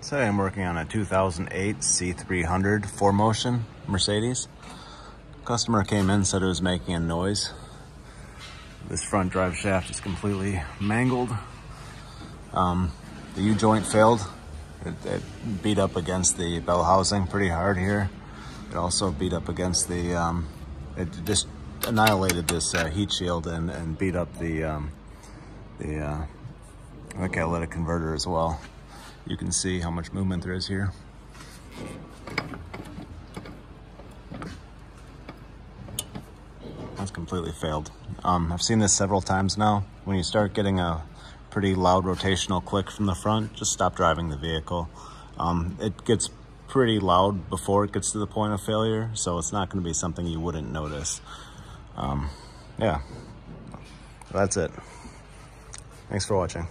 Today I'm working on a 2008 C300 4Motion Mercedes. Customer came in, said it was making a noise. This front drive shaft is completely mangled. The U-joint failed. It beat up against the bell housing pretty hard here. It also beat up against the, it just annihilated this heat shield and beat up the catalytic converter as well. You can see how much movement there is here. That's completely failed. I've seen this several times now. When you start getting a pretty loud rotational click from the front, just stop driving the vehicle. It gets pretty loud before it gets to the point of failure, so it's not going to be something you wouldn't notice. Yeah, that's it. Thanks for watching.